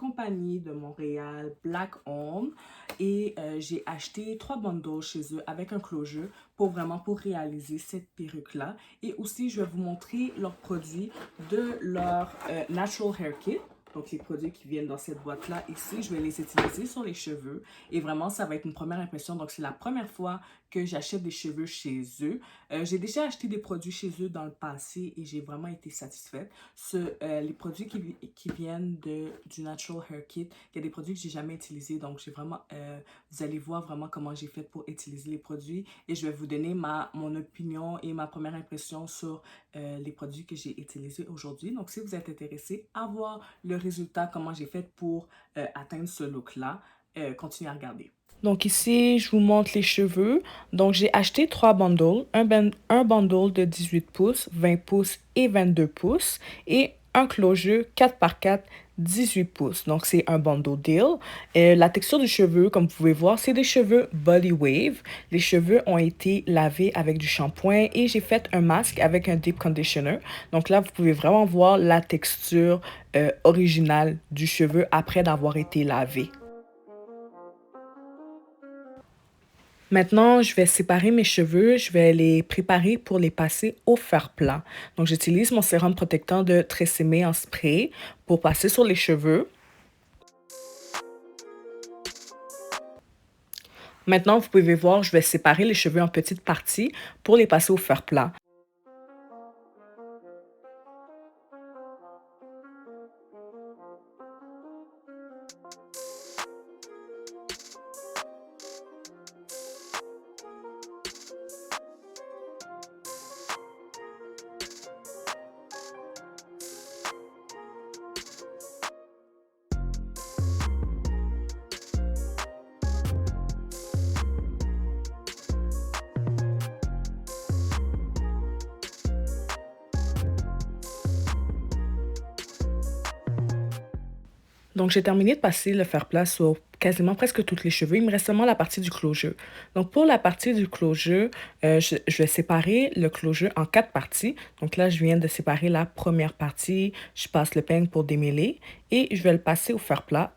compagnie de Montréal, Black Owned, et j'ai acheté 3 bundles chez eux avec un closure pour réaliser cette perruque-là. Et aussi, je vais vous montrer leurs produits de leur Natural Hair Kit. Donc, les produits qui viennent dans cette boîte-là ici, je vais les utiliser sur les cheveux. Et vraiment, ça va être une première impression. Donc, c'est la première fois que j'achète des cheveux chez eux. J'ai déjà acheté des produits chez eux dans le passé et j'ai vraiment été satisfaite. Les produits qui viennent du Natural Hair Kit, il y a des produits que j'ai jamais utilisés. Donc, vous allez voir vraiment comment j'ai fait pour utiliser les produits. Et je vais vous donner mon opinion et ma première impression sur les produits que j'ai utilisés aujourd'hui. Donc, si vous êtes intéressé à voir le résultat, comment j'ai fait pour atteindre ce look-là, continuez à regarder. Donc ici, je vous montre les cheveux. Donc j'ai acheté 3 bundles, un bundle de 18 pouces, 20 pouces et 22 pouces et un closure 4x4 18 pouces. Donc c'est un bundle deal. La texture du cheveu, comme vous pouvez voir, c'est des cheveux body wave. Les cheveux ont été lavés avec du shampoing et j'ai fait un masque avec un deep conditioner. Donc là, vous pouvez vraiment voir la texture originale du cheveu après d'avoir été lavé. Maintenant, je vais séparer mes cheveux, je vais les préparer pour les passer au fer plat. Donc, j'utilise mon sérum protectant de Tresemmé en spray pour passer sur les cheveux. Maintenant, vous pouvez voir, je vais séparer les cheveux en petites parties pour les passer au fer plat. Donc, j'ai terminé de passer le fer plat sur quasiment presque tous les cheveux. Il me reste seulement la partie du closure. Donc, pour la partie du closure, je vais séparer le closure en 4 parties. Donc là, je viens de séparer la première partie. Je passe le peigne pour démêler et je vais le passer au fer plat.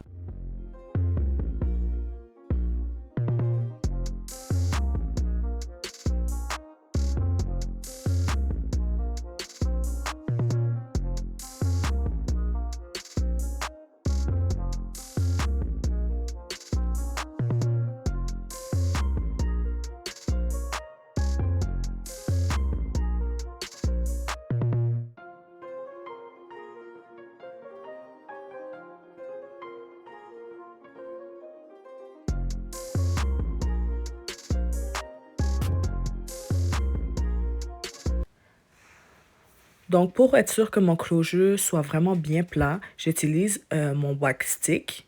Donc, pour être sûr que mon closure soit vraiment bien plat, j'utilise mon wax stick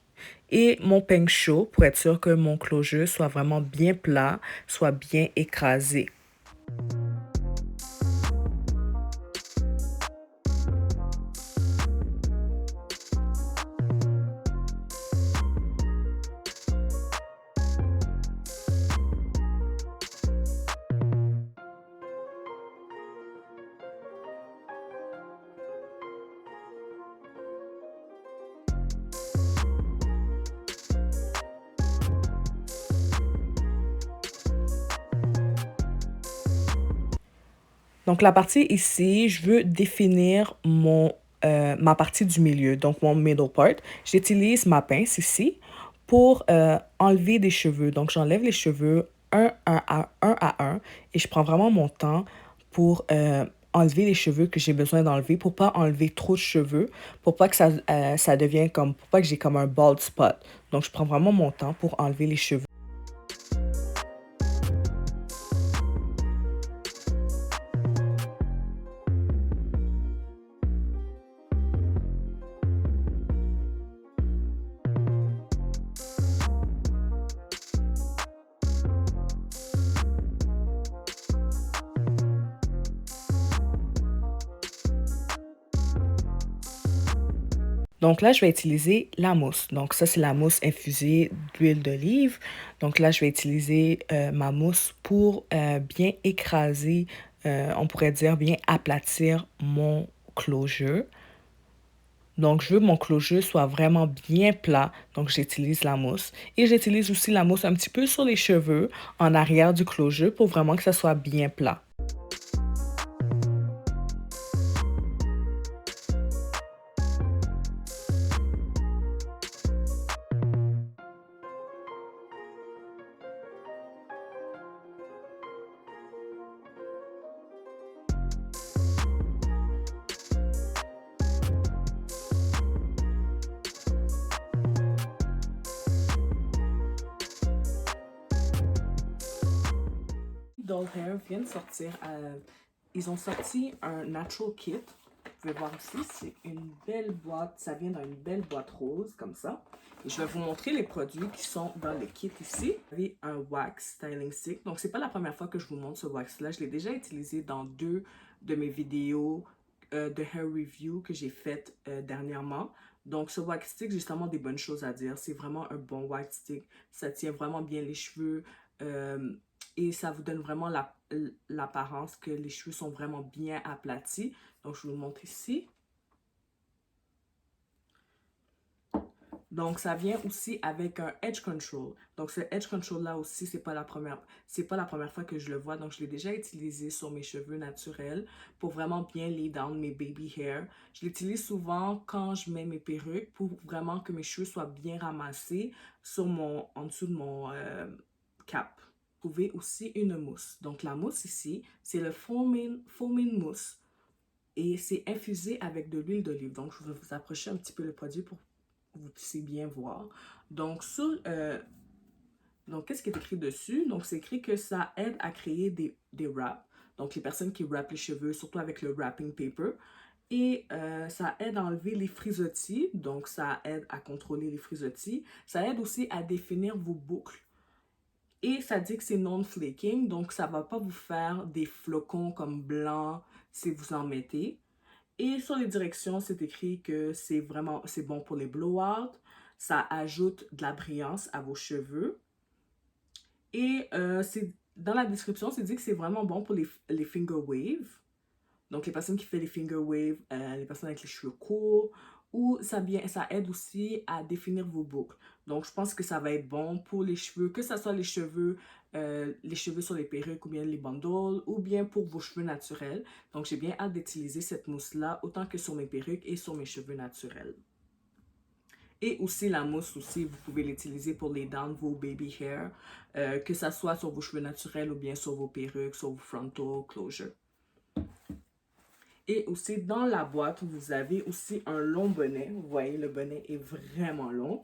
et mon peigne chaud pour être sûr que mon closure soit vraiment bien plat, soit bien écrasé. Donc, la partie ici, je veux définir ma partie du milieu, donc mon middle part. J'utilise ma pince ici pour enlever des cheveux. Donc, j'enlève les cheveux un à un et je prends vraiment mon temps pour enlever les cheveux que j'ai besoin d'enlever pour pas enlever trop de cheveux, pour pas que ça devienne pour pas que j'ai comme un bald spot. Donc, je prends vraiment mon temps pour enlever les cheveux. Donc là, je vais utiliser la mousse. Donc ça, c'est la mousse infusée d'huile d'olive. Donc là, je vais utiliser ma mousse pour bien écraser, on pourrait dire bien aplatir mon closure. Donc, je veux que mon closure soit vraiment bien plat. Donc, j'utilise la mousse. Et j'utilise aussi la mousse un petit peu sur les cheveux, en arrière du closure, pour vraiment que ça soit bien plat. Doll Hair vient de sortir, ils ont sorti un Natural Kit. Vous pouvez voir ici, c'est une belle boîte, ça vient dans une belle boîte rose comme ça. Et je vais vous montrer les produits qui sont dans le kit ici. Vous avez un wax styling stick. Donc c'est pas la première fois que je vous montre ce wax là, je l'ai déjà utilisé dans 2 de mes vidéos de hair review que j'ai faites dernièrement. Donc ce wax stick, j'ai justement des bonnes choses à dire. C'est vraiment un bon wax stick. Ça tient vraiment bien les cheveux. Et ça vous donne vraiment l'apparence que les cheveux sont vraiment bien aplatis. Donc, je vous montre ici. Donc, ça vient aussi avec un edge control. Donc, ce edge control-là aussi, c'est pas la première fois que je le vois. Donc, je l'ai déjà utilisé sur mes cheveux naturels pour vraiment bien lay down mes baby hair. Je l'utilise souvent quand je mets mes perruques pour vraiment que mes cheveux soient bien ramassés en dessous de mon cap. Vous trouvez aussi une mousse. Donc, la mousse ici, c'est le foaming mousse et c'est infusé avec de l'huile d'olive. Donc, je vais vous approcher un petit peu le produit pour que vous puissiez bien voir. Donc, qu'est-ce qui est écrit dessus? Donc, c'est écrit que ça aide à créer des wraps. Donc, les personnes qui wrappent les cheveux, surtout avec le wrapping paper. Et ça aide à enlever les frisottis. Donc, ça aide à contrôler les frisottis. Ça aide aussi à définir vos boucles. Et ça dit que c'est non-flaking, donc ça ne va pas vous faire des flocons comme blancs si vous en mettez. Et sur les directions, c'est écrit que c'est bon pour les blowouts. Ça ajoute de la brillance à vos cheveux. Et dans la description, c'est dit que c'est vraiment bon pour les finger waves. Donc, les personnes qui font les finger waves, les personnes avec les cheveux courts, ou ça aide aussi à définir vos boucles. Donc, je pense que ça va être bon pour les cheveux, que ce soit les cheveux sur les perruques ou bien les bandeaux, ou bien pour vos cheveux naturels. Donc, j'ai bien hâte d'utiliser cette mousse-là, autant que sur mes perruques et sur mes cheveux naturels. Et aussi la mousse aussi, vous pouvez l'utiliser pour les dents de vos baby hair, que ce soit sur vos cheveux naturels ou bien sur vos perruques, sur vos frontal closure. Et aussi, dans la boîte, vous avez aussi un long bonnet. Vous voyez, le bonnet est vraiment long.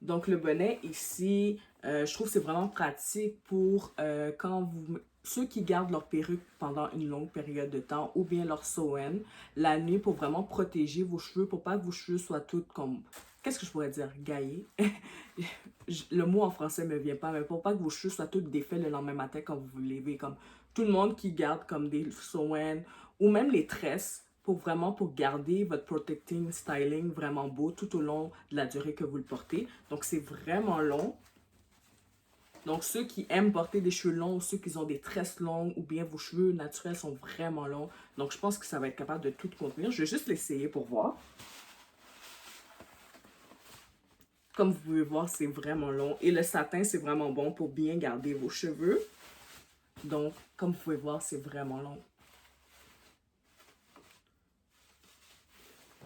Donc, le bonnet ici, je trouve que c'est vraiment pratique pour ceux qui gardent leur perruque pendant une longue période de temps ou bien leur sew-in la nuit pour vraiment protéger vos cheveux, pour pas que vos cheveux soient tous comme... Qu'est-ce que je pourrais dire? Gaillés. Le mot en français ne me vient pas, mais pour pas que vos cheveux soient tous défaits le lendemain matin quand vous vous levez. Comme tout le monde qui garde comme des sew-in ou même les tresses pour garder votre protecting styling vraiment beau tout au long de la durée que vous le portez. Donc, c'est vraiment long. Donc, ceux qui aiment porter des cheveux longs, ou ceux qui ont des tresses longues, ou bien vos cheveux naturels sont vraiment longs. Donc, je pense que ça va être capable de tout contenir. Je vais juste l'essayer pour voir. Comme vous pouvez voir, c'est vraiment long. Et le satin, c'est vraiment bon pour bien garder vos cheveux. Donc, comme vous pouvez voir, c'est vraiment long.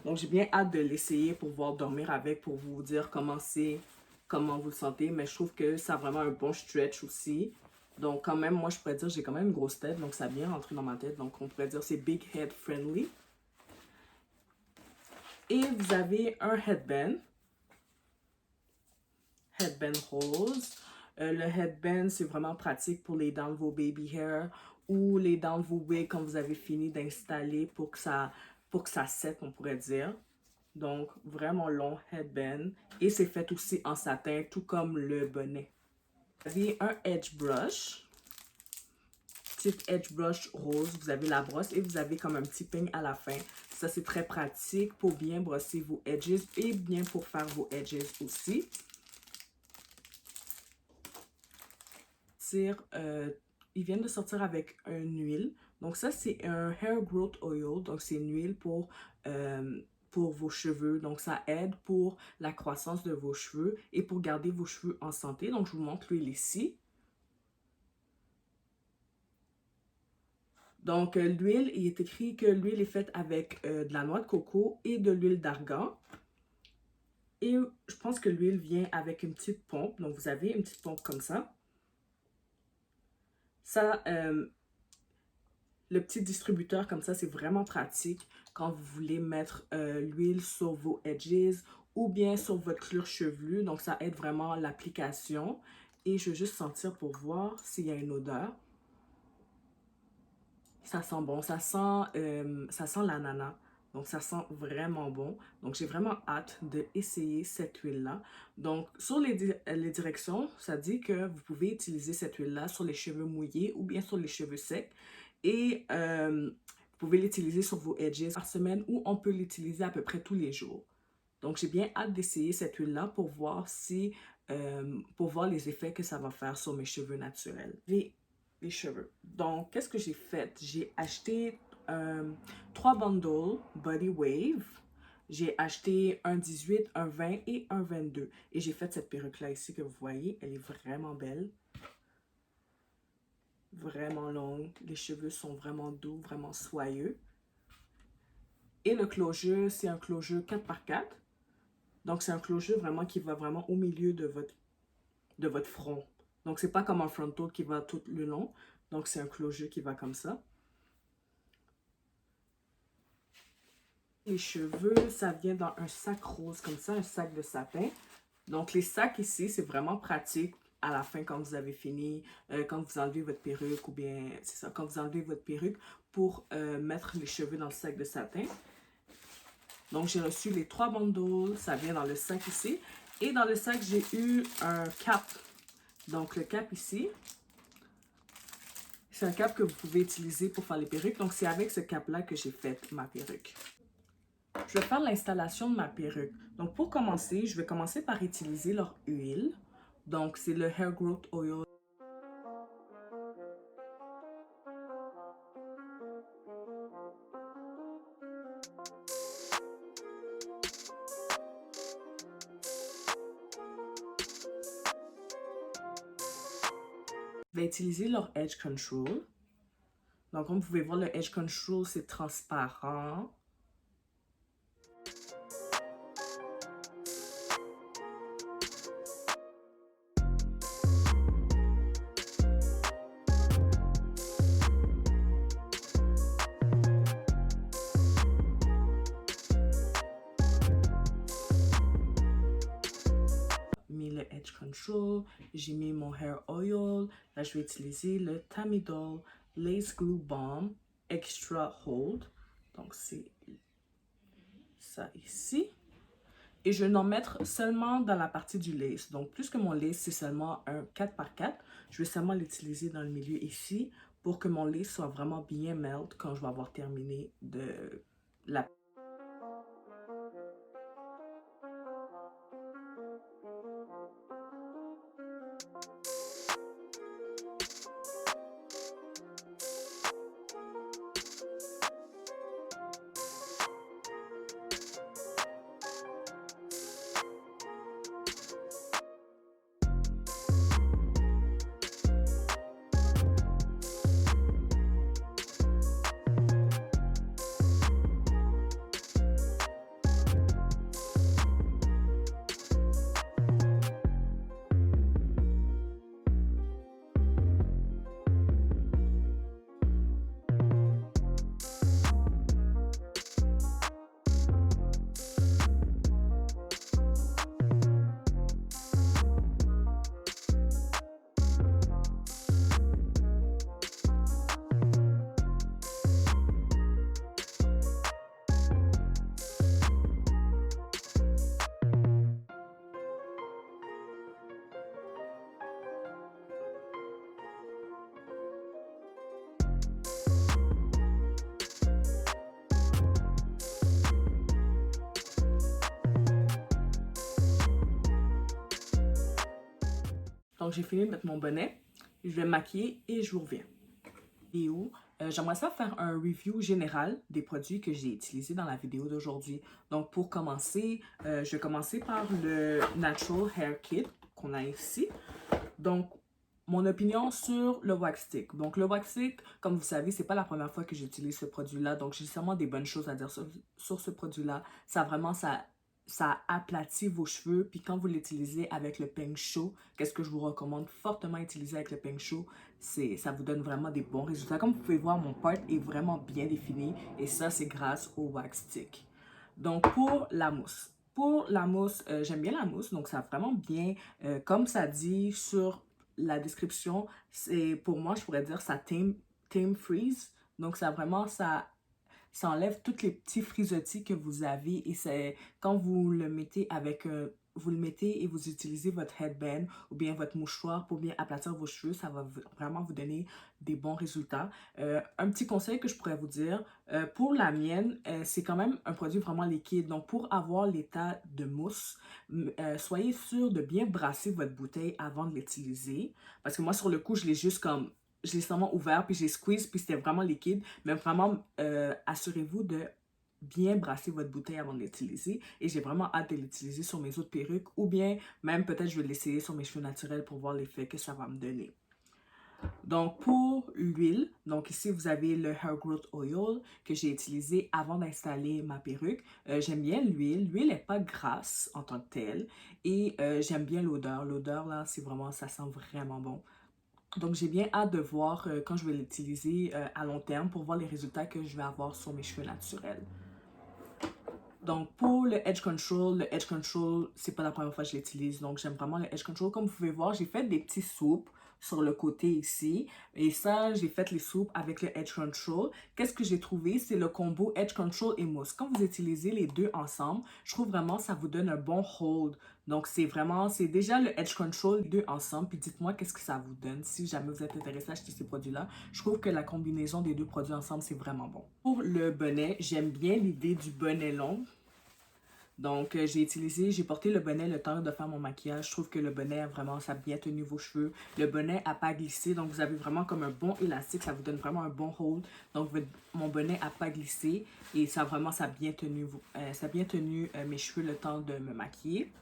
Donc, j'ai bien hâte de l'essayer pour pouvoir dormir avec, pour vous dire comment vous le sentez. Mais je trouve que ça a vraiment un bon stretch aussi. Donc, quand même, moi, je pourrais dire, j'ai quand même une grosse tête. Donc, ça vient rentrer dans ma tête. Donc, on pourrait dire c'est big head friendly. Et vous avez un headband. Headband rose. Le headband, c'est vraiment pratique pour les dents de vos baby hair ou les dents de vos wigs quand vous avez fini d'installer pour que ça sèche, on pourrait dire. Donc, vraiment long headband. Et c'est fait aussi en satin, tout comme le bonnet. Vous avez un edge brush. Petit edge brush rose. Vous avez la brosse et vous avez comme un petit peigne à la fin. Ça, c'est très pratique pour bien brosser vos edges et bien pour faire vos edges aussi. Ils viennent de sortir avec une huile. Donc ça, c'est un Hair Growth Oil. Donc c'est une huile pour pour vos cheveux. Donc, ça aide pour la croissance de vos cheveux et pour garder vos cheveux en santé. Donc, je vous montre l'huile ici. Donc, l'huile, il est écrit que l'huile est faite avec de la noix de coco et de l'huile d'argan. Et je pense que l'huile vient avec une petite pompe. Donc, vous avez une petite pompe comme ça. Ça, le petit distributeur comme ça, c'est vraiment pratique quand vous voulez mettre l'huile sur vos edges ou bien sur votre cuir chevelu. Donc, ça aide vraiment l'application. Et je vais juste sentir pour voir s'il y a une odeur. Ça sent bon, ça sent l'ananas. Donc, ça sent vraiment bon. Donc, j'ai vraiment hâte d'essayer cette huile-là. Donc, sur les directions, ça dit que vous pouvez utiliser cette huile-là sur les cheveux mouillés ou bien sur les cheveux secs. Et vous pouvez l'utiliser sur vos edges par semaine ou on peut l'utiliser à peu près tous les jours. Donc, j'ai bien hâte d'essayer cette huile-là pour voir pour voir les effets que ça va faire sur mes cheveux naturels. Les cheveux. Donc, qu'est-ce que j'ai fait? J'ai acheté 3 bundles Body Wave. J'ai acheté un 18, un 20 et un 22. Et j'ai fait cette perruque-là ici que vous voyez. Elle est vraiment belle. Vraiment longue. Les cheveux sont vraiment doux, vraiment soyeux. Et le closure, c'est un closure 4x4. Donc, c'est un closure vraiment qui va vraiment au milieu de votre front. Donc, c'est pas comme un frontal qui va tout le long. Donc, c'est un closure qui va comme ça. Les cheveux, ça vient dans un sac rose comme ça, un sac de satin. Donc, les sacs ici, c'est vraiment pratique à la fin quand vous avez fini, quand vous enlevez votre perruque ou bien, c'est ça, quand vous enlevez votre perruque pour mettre les cheveux dans le sac de satin. Donc, j'ai reçu les 3 bundles, ça vient dans le sac ici. Et dans le sac, j'ai eu un cap. Donc, le cap ici, c'est un cap que vous pouvez utiliser pour faire les perruques. Donc, c'est avec ce cap-là que j'ai fait ma perruque. Je vais faire l'installation de ma perruque. Donc, pour commencer, je vais commencer par utiliser leur huile. Donc, c'est le Hair Growth Oil. Je vais utiliser leur Edge Control. Donc, comme vous pouvez voir, le Edge Control, c'est transparent. Mis le Edge Control, j'ai mis mon Hair Oil. Là, je vais utiliser le Tamidol Lace Glue Balm Extra Hold. Donc, c'est ça ici. Et je vais en mettre seulement dans la partie du lace. Donc, puisque mon lace, c'est seulement un 4x4, je vais seulement l'utiliser dans le milieu ici pour que mon lace soit vraiment bien melt quand je vais avoir terminé de la... Donc, j'ai fini de mettre mon bonnet. Je vais me maquiller et je vous reviens. Et où j'aimerais ça faire un review général des produits que j'ai utilisés dans la vidéo d'aujourd'hui. Donc, pour commencer, je vais commencer par le Natural Hair Kit qu'on a ici. Donc, mon opinion sur le wax stick. Donc, le wax stick, comme vous savez, c'est pas la première fois que j'utilise ce produit-là. Donc, j'ai sûrement des bonnes choses à dire sur ce produit-là. Ça aplatit vos cheveux. Puis quand vous l'utilisez avec le peigne chaud, qu'est-ce que je vous recommande fortement utiliser avec le peigne chaud? Ça vous donne vraiment des bons résultats. Comme vous pouvez voir, mon part est vraiment bien défini. Et ça, c'est grâce au wax stick. Donc, pour la mousse. Pour la mousse, j'aime bien la mousse. Donc, ça a vraiment bien, comme ça dit sur la description, c'est pour moi, je pourrais dire, ça tame freeze. Donc, ça enlève tous les petits frisottis que vous avez et c'est quand vous le mettez vous le mettez et vous utilisez votre headband ou bien votre mouchoir pour bien aplatir vos cheveux, ça va vraiment vous donner des bons résultats. Un petit conseil que je pourrais vous dire, pour la mienne, c'est quand même un produit vraiment liquide. Donc, pour avoir l'état de mousse, soyez sûr de bien brasser votre bouteille avant de l'utiliser. Parce que moi, sur le coup, je l'ai seulement ouvert, puis j'ai squeeze, puis c'était vraiment liquide. Mais vraiment, assurez-vous de bien brasser votre bouteille avant de l'utiliser. Et j'ai vraiment hâte de l'utiliser sur mes autres perruques. Ou bien, même peut-être je vais l'essayer sur mes cheveux naturels pour voir l'effet que ça va me donner. Donc, pour l'huile, donc ici, vous avez le Hair Growth Oil que j'ai utilisé avant d'installer ma perruque. J'aime bien l'huile. L'huile n'est pas grasse en tant que telle. Et j'aime bien l'odeur. L'odeur, là, c'est vraiment, ça sent vraiment bon. Donc, j'ai bien hâte de voir quand je vais l'utiliser à long terme pour voir les résultats que je vais avoir sur mes cheveux naturels. Donc, pour le Edge Control, c'est pas la première fois que je l'utilise. Donc, j'aime vraiment le Edge Control. Comme vous pouvez voir, j'ai fait des petits soupes sur le côté ici. Et ça, j'ai fait les soupes avec le Edge Control. Qu'est-ce que j'ai trouvé? C'est le combo Edge Control et mousse. Quand vous utilisez les deux ensemble, je trouve vraiment que ça vous donne un bon hold. Donc, c'est déjà le Edge Control, les deux ensemble. Puis dites-moi qu'est-ce que ça vous donne. Si jamais vous êtes intéressé à acheter ces produits-là, je trouve que la combinaison des deux produits ensemble, c'est vraiment bon. Pour le bonnet, j'aime bien l'idée du bonnet long. Donc, j'ai porté le bonnet le temps de faire mon maquillage. Je trouve que le bonnet, vraiment, ça a bien tenu vos cheveux. Le bonnet n'a pas glissé, donc vous avez vraiment comme un bon élastique. Ça vous donne vraiment un bon hold. Donc, mon bonnet n'a pas glissé et ça a bien tenu, mes cheveux le temps de me maquiller.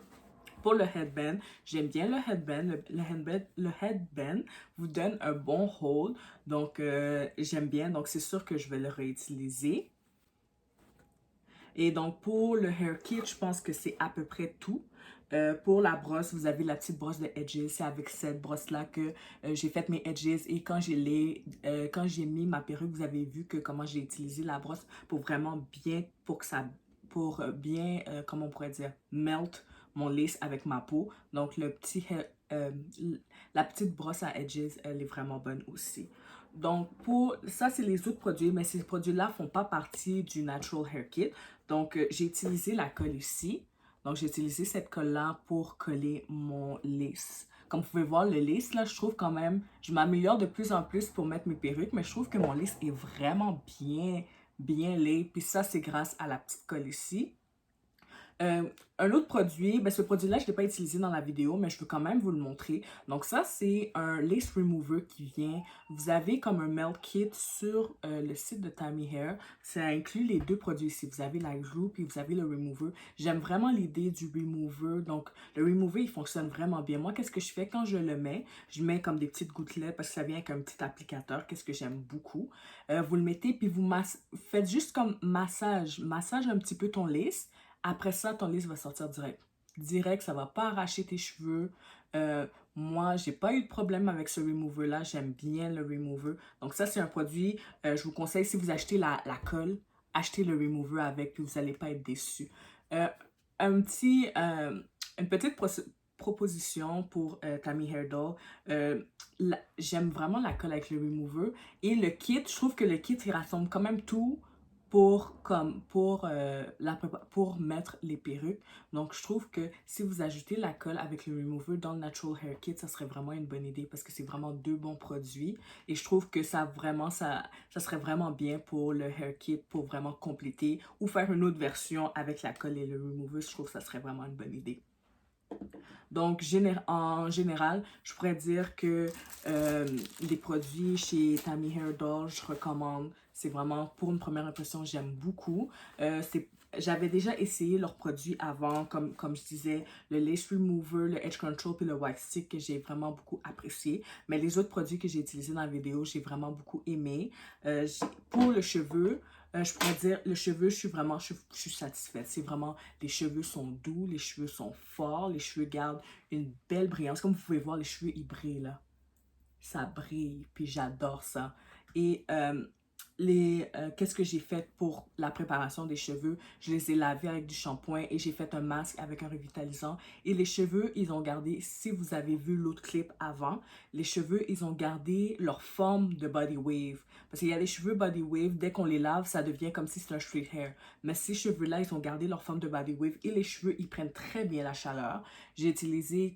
Pour le headband, j'aime bien le headband. Le headband vous donne un bon hold. Donc, j'aime bien. Donc, c'est sûr que je vais le réutiliser. Et donc, pour le hair kit, je pense que c'est à peu près tout. Pour la brosse, vous avez la petite brosse de Edges. C'est avec cette brosse-là que j'ai fait mes Edges. Et quand j'ai mis ma perruque, vous avez vu comment j'ai utilisé la brosse pour vraiment bien, comment on pourrait dire, melt mon lace avec ma peau. Donc, la petite brosse à Edges, elle est vraiment bonne aussi. Donc, ça, c'est les autres produits, mais ces produits-là ne font pas partie du Natural Hair Kit. Donc, j'ai utilisé la colle ici. Donc, j'ai utilisé cette colle-là pour coller mon lace. Comme vous pouvez voir, le lace, là, je trouve quand même, je m'améliore de plus en plus pour mettre mes perruques, mais je trouve que mon lace est vraiment bien laid. Puis ça, c'est grâce à la petite colle ici. Un autre produit, ce produit-là, je ne l'ai pas utilisé dans la vidéo, mais je veux quand même vous le montrer. Donc ça, c'est un lace remover qui vient. Vous avez comme un melt kit sur le site de Tammy Hair. Ça inclut les deux produits ici. Vous avez la glue puis vous avez le remover. J'aime vraiment l'idée du remover. Donc le remover, il fonctionne vraiment bien. Moi, qu'est-ce que je fais quand je le mets? Je mets comme des petites gouttelettes parce que ça vient avec un petit applicateur. Qu'est-ce que j'aime beaucoup? Vous le mettez puis vous faites juste comme massage un petit peu ton lace. Après ça, ton lace va sortir direct. Direct, ça va pas arracher tes cheveux. Moi, j'ai pas eu de problème avec ce remover-là. J'aime bien le remover. Donc ça, c'est un produit, je vous conseille, si vous achetez la colle, achetez le remover avec, puis vous n'allez pas être déçus. Une petite proposition pour Tammy Hair Doll. J'aime vraiment la colle avec le remover. Et le kit, je trouve que le kit, il rassemble quand même tout pour mettre les perruques. Donc, je trouve que si vous ajoutez la colle avec le remover dans le Natural Hair Kit, ça serait vraiment une bonne idée parce que c'est vraiment deux bons produits. Et je trouve que ça serait vraiment bien pour le Hair Kit pour vraiment compléter ou faire une autre version avec la colle et le remover. Je trouve que ça serait vraiment une bonne idée. Donc, en général, je pourrais dire que les produits chez Tammy Hair Doll, je recommande. C'est vraiment, pour une première impression, j'aime beaucoup. J'avais déjà essayé leurs produits avant, comme je disais, le Lace Remover, le Edge Control puis le White Stick que j'ai vraiment beaucoup apprécié. Mais les autres produits que j'ai utilisés dans la vidéo, j'ai vraiment beaucoup aimé. Pour le cheveu, je pourrais dire, le cheveu, je suis satisfaite. C'est vraiment, les cheveux sont doux, les cheveux sont forts, les cheveux gardent une belle brillance. Comme vous pouvez voir, les cheveux, ils brillent là. Ça brille, puis j'adore ça. Et qu'est-ce que j'ai fait pour la préparation des cheveux? Je les ai lavés avec du shampoing et j'ai fait un masque avec un revitalisant. Et les cheveux, ils ont gardé, si vous avez vu l'autre clip avant, les cheveux, ils ont gardé leur forme de body wave. Parce qu'il y a des cheveux body wave, dès qu'on les lave, ça devient comme si c'était un straight hair. Mais ces cheveux-là, ils ont gardé leur forme de body wave et les cheveux, ils prennent très bien la chaleur.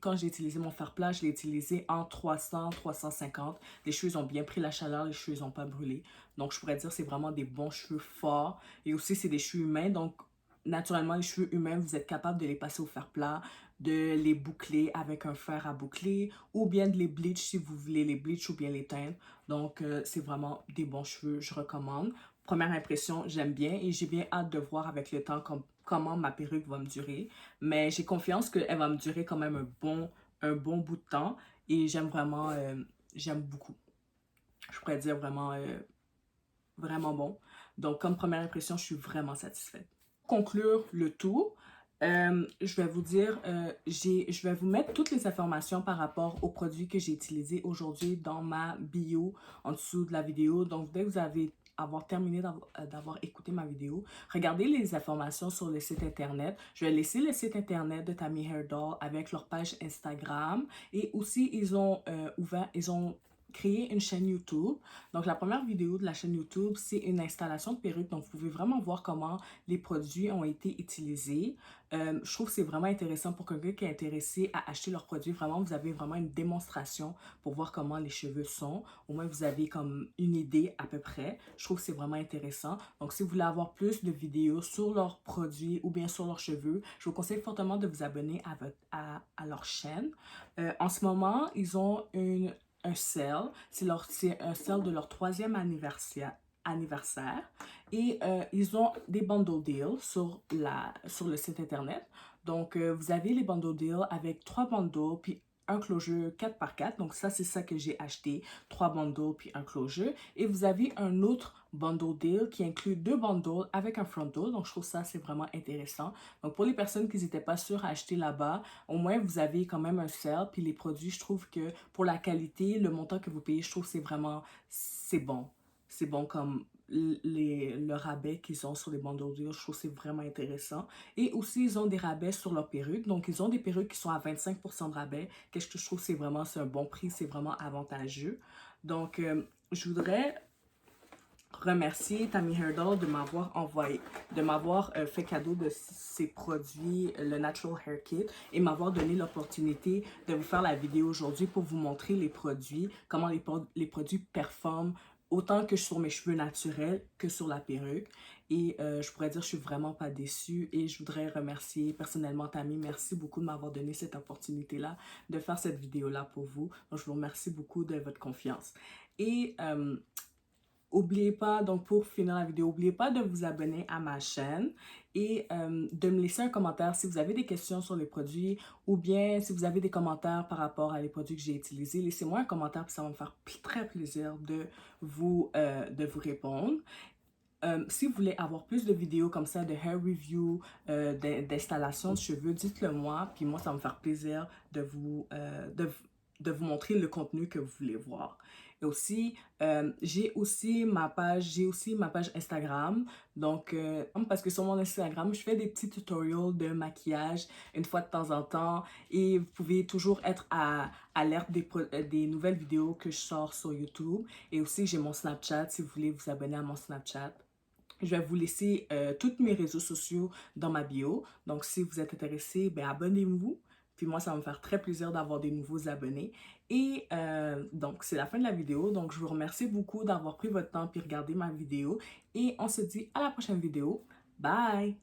Quand j'ai utilisé mon fer plat, je l'ai utilisé en 300, 350. Les cheveux, ils ont bien pris la chaleur, les cheveux, ils n'ont pas brûlé. Donc, je pourrais dire que c'est vraiment des bons cheveux forts. Et aussi, c'est des cheveux humains. Donc, naturellement, les cheveux humains, vous êtes capable de les passer au fer plat, de les boucler avec un fer à boucler, ou bien de les bleach si vous voulez les bleach ou bien les teindre. Donc, c'est vraiment des bons cheveux, je recommande. Première impression, j'aime bien et j'ai bien hâte de voir avec le temps comment ma perruque va me durer. Mais j'ai confiance qu'elle va me durer quand même un bon bout de temps et j'aime beaucoup. Je pourrais dire vraiment bon. Donc, comme première impression, je suis vraiment satisfaite. Pour conclure le tour, je vais vous dire, je vais vous mettre toutes les informations par rapport aux produits que j'ai utilisés aujourd'hui dans ma bio en dessous de la vidéo. Donc, dès que vous avez avoir terminé d'avoir écouté ma vidéo, regardez les informations sur le site internet. Je vais laisser le site internet de Tammy Hair Doll avec leur page Instagram et aussi ils ont créé une chaîne YouTube. Donc, la première vidéo de la chaîne YouTube, c'est une installation de perruque. Donc, vous pouvez vraiment voir comment les produits ont été utilisés. Je trouve que c'est vraiment intéressant pour quelqu'un qui est intéressé à acheter leurs produits. Vraiment, vous avez vraiment une démonstration pour voir comment les cheveux sont. Au moins, vous avez comme une idée à peu près. Je trouve que c'est vraiment intéressant. Donc, si vous voulez avoir plus de vidéos sur leurs produits ou bien sur leurs cheveux, je vous conseille fortement de vous abonner à leur chaîne. En ce moment, ils ont un sale. C'est un sale de leur 3e anniversaire. Et ils ont des bundle deals sur le site internet. Donc, vous avez les bundle deals avec 3 bundles, puis un closure 4x4. Donc, ça, c'est ça que j'ai acheté. 3 bundles, puis un closure. Et vous avez un autre bundle deal qui inclut 2 bundles avec un frontal. Donc, je trouve ça, c'est vraiment intéressant. Donc, pour les personnes qui n'étaient pas sûres à acheter là-bas, au moins, vous avez quand même un sale. Puis les produits, je trouve que pour la qualité, le montant que vous payez, je trouve que c'est bon. C'est bon comme le rabais qu'ils ont sur les bundles deals, je trouve que c'est vraiment intéressant. Et aussi, ils ont des rabais sur leurs perruques. Donc, ils ont des perruques qui sont à 25% de rabais. Qu'est-ce que je trouve que c'est un bon prix, c'est vraiment avantageux. Donc, je voudrais remercier Tammy Hair Doll de m'avoir fait cadeau de ses produits, le Natural Hair Kit, et m'avoir donné l'opportunité de vous faire la vidéo aujourd'hui pour vous montrer les produits, comment les produits performent autant que sur mes cheveux naturels que sur la perruque. Et je pourrais dire que je suis vraiment pas déçue et je voudrais remercier personnellement Tammy. Merci beaucoup de m'avoir donné cette opportunité-là de faire cette vidéo-là pour vous. Donc, je vous remercie beaucoup de votre confiance. Et n'oubliez pas, donc pour finir la vidéo, n'oubliez pas de vous abonner à ma chaîne et de me laisser un commentaire si vous avez des questions sur les produits ou bien si vous avez des commentaires par rapport à les produits que j'ai utilisés. Laissez-moi un commentaire, puis ça va me faire très plaisir de vous répondre. Si vous voulez avoir plus de vidéos comme ça, de hair review, d'installation de cheveux, dites-le moi, puis moi, ça va me faire plaisir de vous montrer le contenu que vous voulez voir. Et aussi, j'ai aussi ma page Instagram. Donc, parce que sur mon Instagram, je fais des petits tutorials de maquillage une fois de temps en temps. Et vous pouvez toujours être à l'alerte des nouvelles vidéos que je sors sur YouTube. Et aussi, j'ai mon Snapchat si vous voulez vous abonner à mon Snapchat. Je vais vous laisser tous mes réseaux sociaux dans ma bio. Donc, si vous êtes intéressé, ben, abonnez-vous. Puis moi, ça va me faire très plaisir d'avoir des nouveaux abonnés. Et donc, c'est la fin de la vidéo. Donc, je vous remercie beaucoup d'avoir pris votre temps puis regarder ma vidéo. Et on se dit à la prochaine vidéo. Bye!